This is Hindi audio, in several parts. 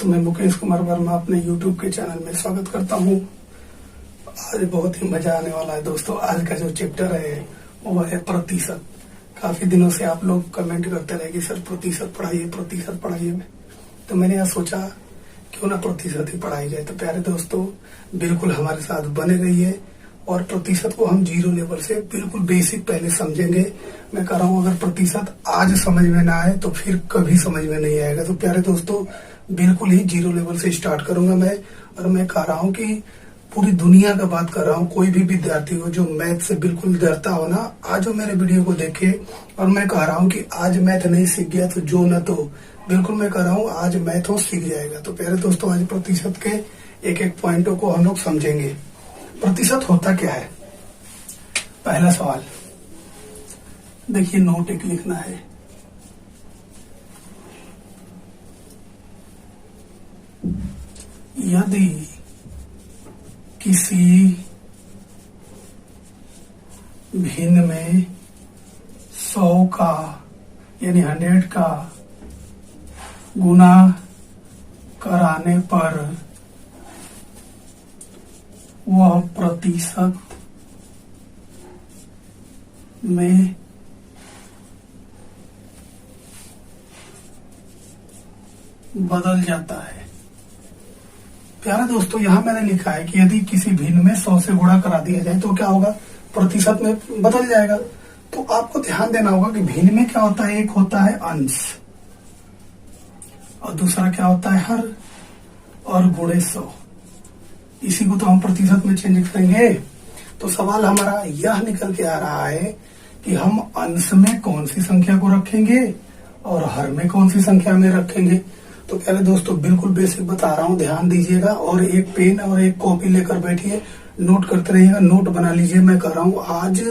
दोस्तों, मैं मुकेश कुमार वर्मा अपने YouTube के चैनल में स्वागत करता हूँ। आज बहुत ही मजा आने वाला है दोस्तों। आज का जो चैप्टर है वो है प्रतिशत। काफी दिनों से आप लोग कमेंट करते रहे कि सर प्रतिशत पढ़ाइए। तो मैंने यहाँ सोचा क्यों ना प्रतिशत ही पढ़ाई जाए। तो प्यारे दोस्तों, बिल्कुल हमारे साथ बने रहिए और प्रतिशत को हम जीरो लेवल से बिल्कुल बेसिक पहले समझेंगे। मैं कह रहा हूँ अगर प्रतिशत आज समझ में ना आए तो फिर कभी समझ में नहीं आएगा। तो प्यारे दोस्तों, बिल्कुल ही जीरो लेवल से स्टार्ट करूंगा मैं। और मैं कह रहा हूँ कि पूरी दुनिया का बात कर रहा हूँ, कोई भी विद्यार्थी हो जो मैथ से बिल्कुल डरता हो ना, आज वो मेरे वीडियो को देखे। और मैं कह रहा हूँ कि आज मैथ नहीं सीख गया तो जो न तो, बिल्कुल मैं कह रहा हूँ आज मैथ हो सीख जाएगा। तो प्यारे दोस्तों, आज प्रतिशत के एक एक पॉइंटों को हम लोग समझेंगे। प्रतिशत होता क्या है? पहला सवाल देखिए, नोट एक लिखना है। यदि किसी भिन्न में 100 का यानी 100 का गुना कराने पर वह प्रतिशत में बदल जाता है। प्यारे दोस्तों, यहाँ मैंने लिखा है कि यदि किसी भिन्न में 100 से गुणा करा दिया जाए तो क्या होगा? प्रतिशत में बदल जाएगा। तो आपको ध्यान देना होगा कि भिन्न में क्या होता है, एक होता है अंश और दूसरा क्या होता है हर, और गुणे 100। इसी को तो हम प्रतिशत में चेंज करेंगे। तो सवाल हमारा यह निकल के आ रहा है कि हम अंश में कौन सी संख्या को रखेंगे और हर में कौन सी संख्या में रखेंगे। तो प्यारे दोस्तों, बिल्कुल बेसिक बता रहा हूँ, ध्यान दीजिएगा और एक पेन और एक कॉपी लेकर बैठिए, नोट करते रहिएगा, नोट बना लीजिए। मैं कर रहा हूँ आज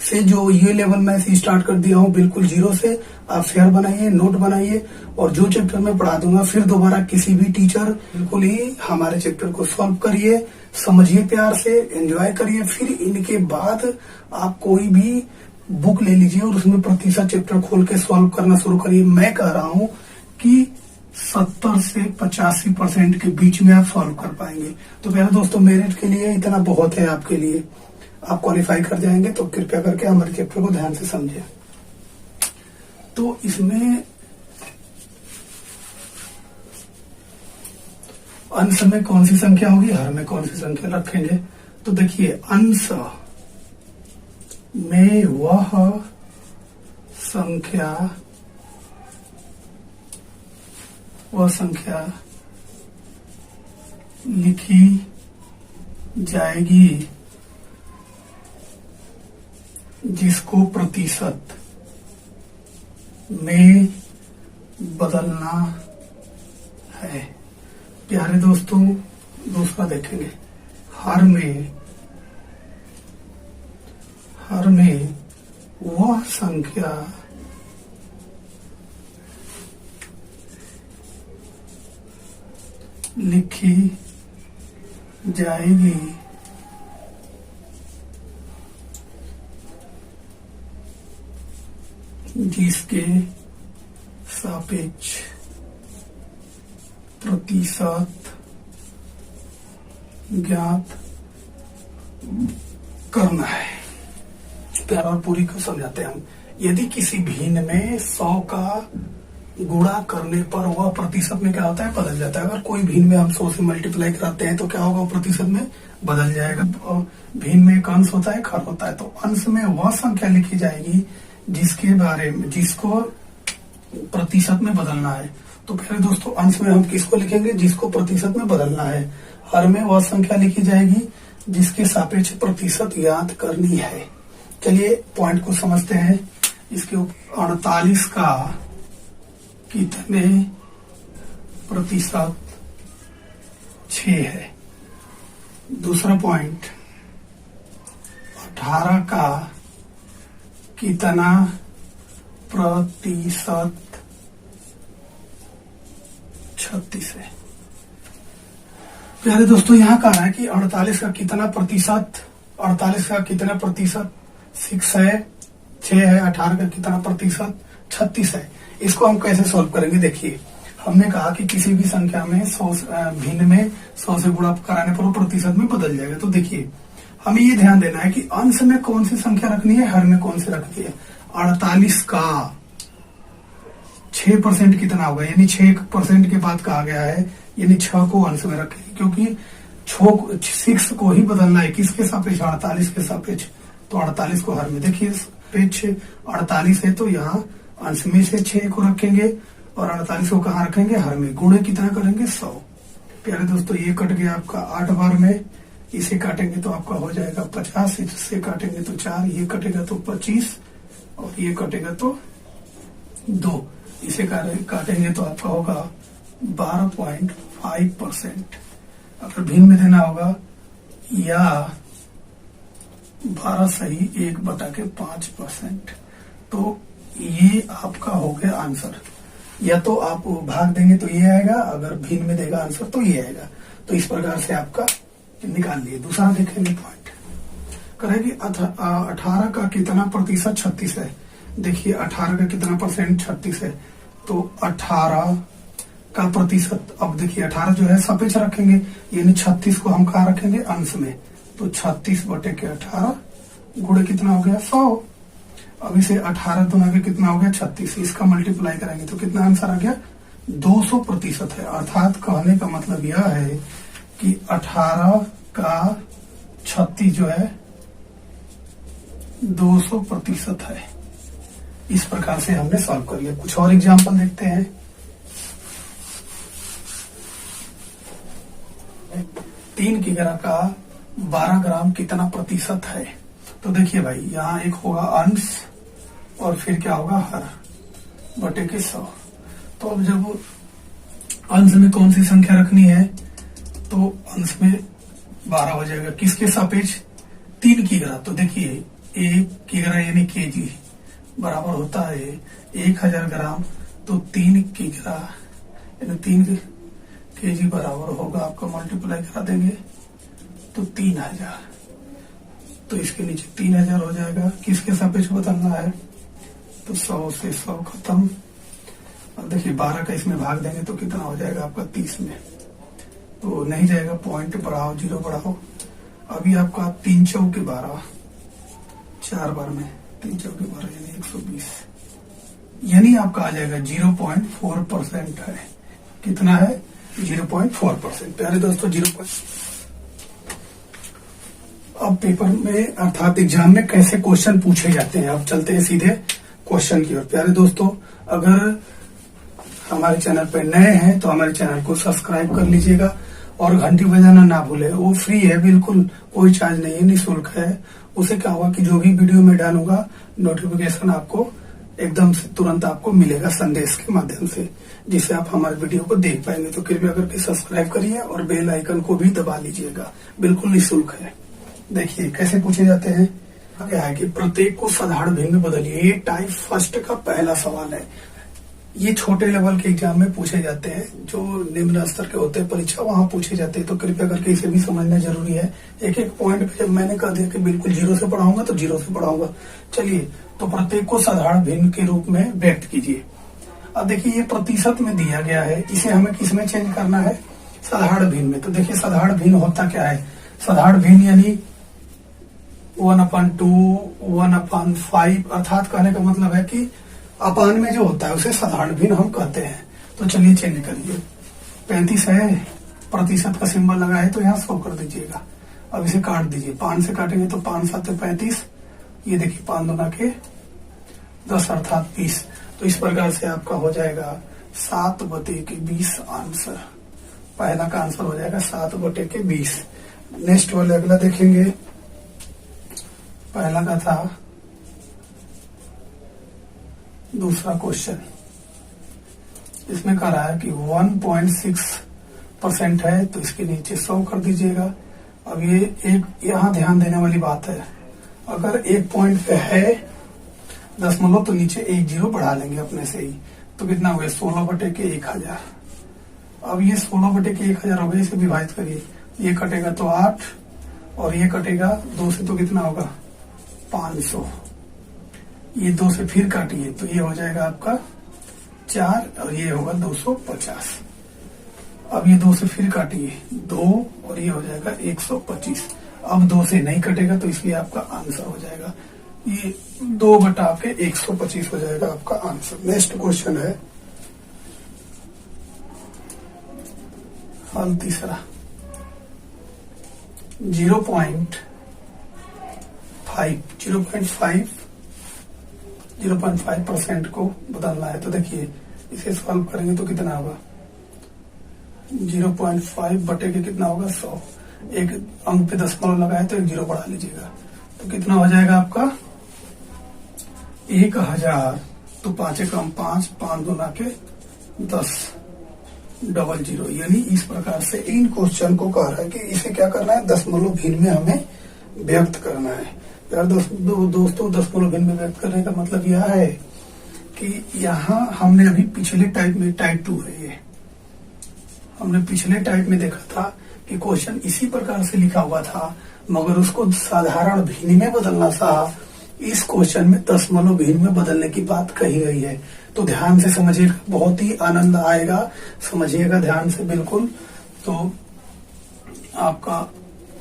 से जो ये लेवल मैं स्टार्ट कर दिया हूँ बिल्कुल जीरो से, आप शेयर बनाइए, नोट बनाइए और जो चैप्टर में पढ़ा दूंगा फिर दोबारा किसी भी टीचर, बिल्कुल ही हमारे चैप्टर को सॉल्व करिए, समझिए प्यार से, एंजॉय करिए। फिर इनके बाद आप कोई भी बुक ले लीजिए और उसमें प्रतिशत चैप्टर खोल के सॉल्व करना शुरू करिए। मैं कह रहा हूँ कि 70 से 85% के बीच में आप सॉल्व कर पाएंगे। तो प्यारे दोस्तों, मेरिट के लिए इतना बहुत है आपके लिए, आप क्वालिफाई कर जाएंगे। तो कृपया करके हमारे चैप्टर को ध्यान से समझिए। तो इसमें अंश में कौन सी संख्या होगी, हर में कौन सी संख्या रखेंगे। तो देखिए, अंश में वह संख्या लिखी जाएगी जिसको प्रतिशत में बदलना है। प्यारे दोस्तों, दूसरा देखेंगे, हर में वह संख्या लिखी जाएगी जिसके सापेक्ष प्रतिशत ज्ञात करना है। प्यार और पूरी को समझाते हैं हम। यदि किसी भिन्न में 100 का गुणा करने पर वह प्रतिशत में क्या होता है, बदल जाता है। अगर कोई भिन्न में हम 100 से मल्टीप्लाई कराते हैं तो क्या होगा, वो प्रतिशत में बदल जाएगा। और भिन्न में एक अंश होता है, हर होता है। तो अंश में वह संख्या लिखी जाएगी जिसको प्रतिशत में बदलना है। तो पहले दोस्तों, अंश में हम किसको लिखेंगे, जिसको प्रतिशत में बदलना है। हर में वह संख्या लिखी जाएगी जिसके सापेक्ष प्रतिशत याद करनी है। चलिए पॉइंट को समझते हैं। इसके ऊपर 48 का कितने प्रतिशत 6 है। दूसरा पॉइंट, 18 का कितना प्रतिशत 36 है। प्यारे दोस्तों, यहाँ कहा है कि 48 का कितना प्रतिशत 6 है, 18 का कितना प्रतिशत 36 है। इसको हम कैसे सॉल्व करेंगे? देखिए, हमने कहा कि किसी भी संख्या में 100 भिन्न में 100 से गुणा कराने पर वो प्रतिशत में बदल जाएगा। तो देखिए हमें ये ध्यान देना है कि अंश में कौन सी संख्या रखनी है, हर में कौन सी रखनी है। 48 का 6% कितना होगा, यानी 6% के बाद कहा गया है, यानी 6 को अंश में रखें, क्योंकि 6 को ही बदलना है। किसके सापेक्ष, 48 के सापेक्ष। तो 48 को हर में, देखिए पेज 48 है तो यहाँ अंश में से 6 को रखेंगे और 48 को कहाँ रखेंगे, हर में। गुणे कितना करेंगे, 100। प्यारे दोस्तों ये कट गया आपका 8 बार में, इसे काटेंगे तो आपका हो जाएगा 50, इससे काटेंगे तो 4, ये कटेगा तो 25 और ये कटेगा तो 2, इसे काटेंगे तो आपका होगा 12.5%। अगर भिन्न में देना होगा या 12 सही 1/5%। तो ये आपका हो गया आंसर। या तो आप भाग देंगे तो ये आएगा, अगर भिन्न में देगा आंसर तो ये आएगा। तो इस प्रकार से आपका निकाल लिए। दूसरा देखेंगे पॉइंट, करेंगे 18 का कितना प्रतिशत 36 है। देखिए 18 का कितना परसेंट 36 है, तो 18 का प्रतिशत, अब देखिए 18 जो है सापेक्ष रखेंगे, यानी 36 को हम कहाँ रखेंगे, अंश में। तो 36/18 गुणे कितना हो गया, 100। अब इसे 18 दुना के कितना हो गया, 36, इसका मल्टीप्लाई करेंगे तो कितना आंसर आ गया, 200% है। अर्थात कहने का मतलब यह है कि 18 का 36 जो है 200% है। इस प्रकार से हमने सॉल्व कर लिया। कुछ और एग्जाम्पल देखते हैं। 3 किग्रा का 12 ग्राम कितना प्रतिशत है। तो देखिए भाई यहाँ एक होगा अंश और फिर क्या होगा, हर बटे के 100। तो अब जब अंश में कौन सी संख्या रखनी है, तो अंश में 12 हो जाएगा। किसके सापेक्ष, 3 किग्रा। तो देखिए 1 किग्रा यानी केजी बराबर होता है 1000 ग्राम। तो 3 किग्रा यानी 3 केजी बराबर होगा, आपका मल्टीप्लाई करा देंगे तो 3000। तो इसके नीचे 3000 हो जाएगा। किसके सापेक्ष बदलना है, तो 100 से 100 खत्म। अब देखिए 12 का इसमें भाग देंगे तो कितना हो जाएगा आपका 30 में, तो नहीं जाएगा, पॉइंट बढ़ाओ, 0 बढ़ाओ। अभी आपका 3 चौके 12, 4 बार में 3 चौके 12 यानी 120, यानी आपका आ जाएगा 0.4% है। कितना है, 0.4%। प्यारे दोस्तों 0. अब पेपर में अर्थात एग्जाम में कैसे क्वेश्चन पूछे जाते हैं, अब चलते हैं सीधे क्वेश्चन की ओर। प्यारे दोस्तों अगर हमारे चैनल पर नए हैं तो हमारे चैनल को सब्सक्राइब कर लीजिएगा और घंटी बजाना ना भूले। वो फ्री है, बिल्कुल कोई चार्ज नहीं है, निःशुल्क है। उसे क्या होगा कि जो भी वीडियो में डालूंगा नोटिफिकेशन आपको एकदम से तुरंत आपको मिलेगा संदेश के माध्यम से, जिससे आप हमारे वीडियो को देख पाएंगे। तो कृपया करके सब्सक्राइब करिए और बेल आइकन को भी दबा लीजिएगा, बिल्कुल निःशुल्क है। देखिए कैसे पूछे जाते हैं, क्या है कि प्रत्येक को साधारण भिन्न में बदलिए। ये टाइप फर्स्ट का पहला सवाल है। ये छोटे लेवल के एग्जाम में पूछे जाते हैं, जो निम्न स्तर के होते हैं परीक्षा, वहां पूछे जाते हैं। तो कृपया करके इसे भी समझना जरूरी है। एक एक पॉइंट पे जब मैंने कह दिया कि बिल्कुल 0 से पढ़ाऊंगा तो 0 से पढ़ाऊंगा। चलिए, तो प्रत्येक को साधारण भिन्न के रूप में व्यक्त कीजिए। अब देखिए ये प्रतिशत में दिया गया है, इसे हमें किसमें चेंज करना है, साधारण भिन्न में। तो देखिए साधारण भिन्न होता क्या है, साधारण भिन्न यानी 1/2, 1/5, अर्थात कहने का मतलब है कि अपान में जो होता है उसे साधारण भिन्न हम कहते हैं। तो चलिए चेंज करिए। 35 है, प्रतिशत का सिंबल लगा है तो यहाँ 100 कर दीजिएगा। अब इसे काट दीजिए, 5 से काटेंगे तो 5 7 35, ये देखिए 5 दूना के 10 अर्थात 20। तो इस प्रकार से आपका हो जाएगा 7/20 आंसर। पहला का आंसर हो जाएगा 7/20। नेक्स्ट वाले अगला देखेंगे। पहला का था दूसरा क्वेश्चन, इसमें कह रहा है कि 1.6% है तो इसके नीचे 100 कर दीजिएगा। अब ये एक यहाँ ध्यान देने वाली बात है, अगर एक पॉइंट पे है दशमलव तो नीचे 1 0 बढ़ा लेंगे अपने से ही। तो कितना हो गया, 16/1000। अब ये 16/1000 हो गया, इसे विभाजित करिए। ये कटेगा तो 8 और ये कटेगा 2 से तो कितना होगा 500। ये 2 से फिर काटिए तो ये हो जाएगा आपका 4 और ये होगा 250। अब ये 2 से फिर काटिए, 2 और ये हो जाएगा 125। अब 2 से नहीं कटेगा तो इसलिए आपका आंसर हो जाएगा ये 2 बटा के 125 हो जाएगा आपका आंसर। नेक्स्ट क्वेश्चन है हल तीसरा। 0.5% को बदलना है। तो देखिए इसे सॉल्व करेंगे तो कितना होगा, 0.5 बटे के कितना होगा 100। एक अंक पे दशमलव लगाए तो एक 0 बढ़ा लीजिएगा तो कितना हो जाएगा आपका 1000। तो 5 कम 5, 5 गुना के 10 00। यानी इस प्रकार से इन क्वेश्चन को कह रहा है कि इसे क्या करना है, दशमलव भिन्न में हमें व्यक्त करना है। यार दोस्तों दशमलव भिन्न में व्यक्त करने का मतलब यह है कि यहाँ हमने अभी पिछले टाइप में, टाइप 2 है ये, हमने पिछले टाइप में देखा था कि क्वेश्चन इसी प्रकार से लिखा हुआ था मगर उसको साधारण भिन्न में बदलना था। इस क्वेश्चन में दशमलव भिन्न में बदलने की बात कही गई है। तो ध्यान से समझिएगा, बहुत ही आनंद आएगा, समझिएगा ध्यान से बिल्कुल। तो आपका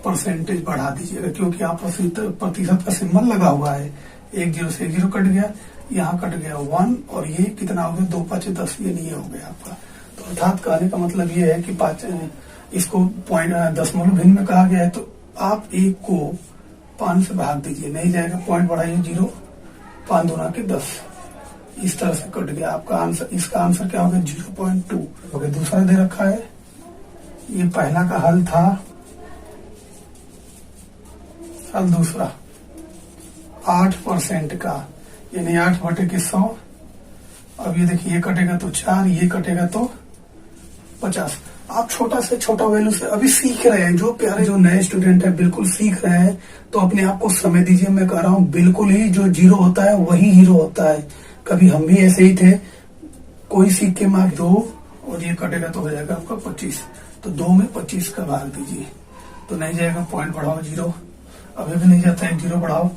परसेंटेज बढ़ा दीजिएगा क्योंकि आप प्रतिशत का सिंबल लगा हुआ है। 1 0 से 1 0 कट गया, यहाँ कट गया 1 और ये कितना हो गया 2 5 10, ये नहीं हो गया आपका। तो अर्थात कहने का मतलब ये है कि 5 इसको पॉइंट दशमलव भिन्न में कहा गया है तो आप 1 को 5 से भाग दीजिए, नहीं जाएगा, पॉइंट बढ़ाइए 0, 5 दूना के 10। इस तरह से कट गया आपका आंसर। इसका आंसर क्या हो गया 0.2 हो गया। दूसरा दे रखा है, ये पहला का हल था, हल दूसरा 8% का, यानी 8 बटे के 100। अब ये देखिए ये कटेगा तो 4, ये कटेगा तो 50। आप छोटा से छोटा वैल्यू से अभी सीख रहे हैं, जो प्यारे जो नए स्टूडेंट है बिल्कुल सीख रहे हैं, तो अपने आप को समय दीजिए। मैं कह रहा हूँ बिल्कुल ही जो 0 होता है वही हीरो होता है। कभी हम भी ऐसे ही थे, कोई सीख के मार्क 2 और ये कटेगा तो हो जाएगा आपका 25। तो 2 में 25 का भाग दीजिए तो नहीं जाएगा, पॉइंट बढ़ाओ 0, अभी भी नहीं जाता है, 0 बढ़ाओ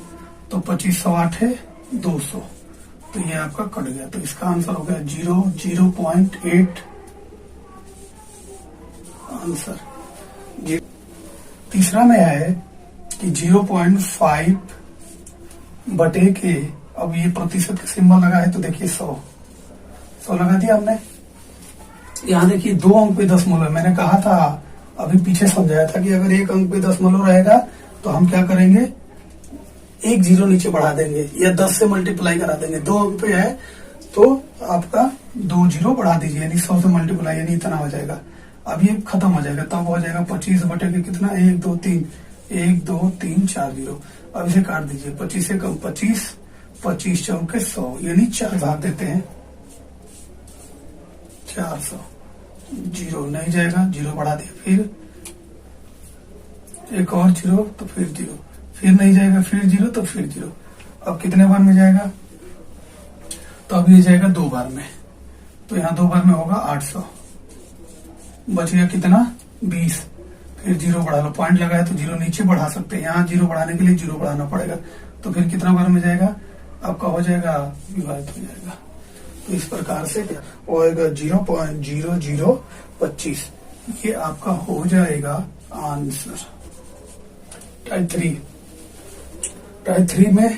तो 25 8 है 200। तो ये आपका कट गया। तो इसका आंसर हो गया 0.8 आंसर। तीसरा में है कि 0.5 बटे के, अब ये प्रतिशत का सिंबल लगा है तो देखिए 100 लगा दिया हमने। यहाँ देखिए 2 अंक पे दशमलव है। मैंने कहा था अभी पीछे समझाया था कि अगर 1 अंक पे दशमलव रहेगा तो हम क्या करेंगे, 1 0 नीचे बढ़ा देंगे या 10 से मल्टीप्लाई करा देंगे। 2 अंक पे है तो आपका 2 0 बढ़ा दीजिए, यानी 100 से मल्टीप्लाई, यानी इतना हो जाएगा। अब ये खत्म हो जाएगा, तब हो जाएगा 25 बटे के कितना, 1 2 3, 1 2 3 4 0। अब इसे काट दीजिए, 25 से कम 25, 25 चौके 100, यानी 4 भाग देते हैं 400। 0 नहीं जाएगा, 0 बढ़ा दिया, फिर एक और 0 तो फिर 0, फिर नहीं जाएगा, फिर 0 तो फिर 0। अब कितने बार में जाएगा, तो अब ये जाएगा 2 बार में, तो यहाँ 2 बार में होगा 800। बच गया कितना 20, फिर 0 बढ़ा लो, पॉइंट लगाया तो 0 नीचे बढ़ा सकते हैं, यहाँ 0 बढ़ाने के लिए 0 बढ़ाना पड़ेगा। तो फिर कितना बार में जाएगा, आपका हो जाएगा विभाजित हो जाएगा। तो इस प्रकार से होगा 0.0025, ये आपका हो जाएगा आंसर। टाइप 3 में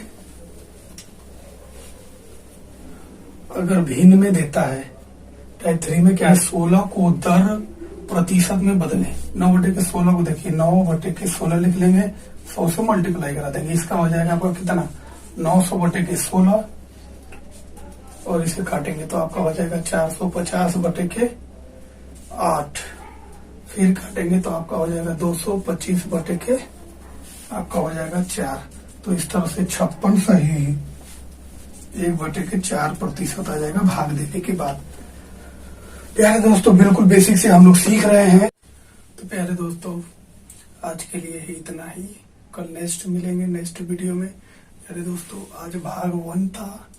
अगर भिन्न में देता है, टाइप 3 में क्या है, 16 को दर प्रतिशत में बदले। 9 बटे के 16 को देखिए, 9 बटे के 16 लिख लेंगे, 100 से मल्टीप्लाई करा देंगे। इसका हो जाएगा आपका कितना, 900 बटे के 16 और इसे काटेंगे तो आपका हो जाएगा 450 बटे के 8, फिर काटेंगे तो आपका हो जाएगा 225 बटे के आपका हो जाएगा 4। तो इस तरह से 56 सही 1 बटे के 4% आ जाएगा भाग देने के बाद। प्यारे दोस्तों बिल्कुल बेसिक से हम लोग सीख रहे हैं। तो प्यारे दोस्तों आज के लिए ही इतना ही, कल नेक्स्ट मिलेंगे नेक्स्ट वीडियो में। प्यारे दोस्तों आज भाग 1 था,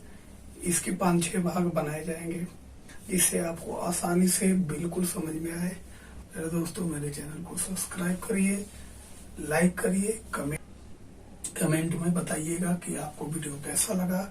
इसके 5-6 भाग बनाए जाएंगे जिससे आपको आसानी से बिल्कुल समझ में आए। प्यारे दोस्तों मेरे चैनल को सब्सक्राइब करिए, लाइक करिए, कमेंट में बताइएगा कि आपको वीडियो कैसा लगा।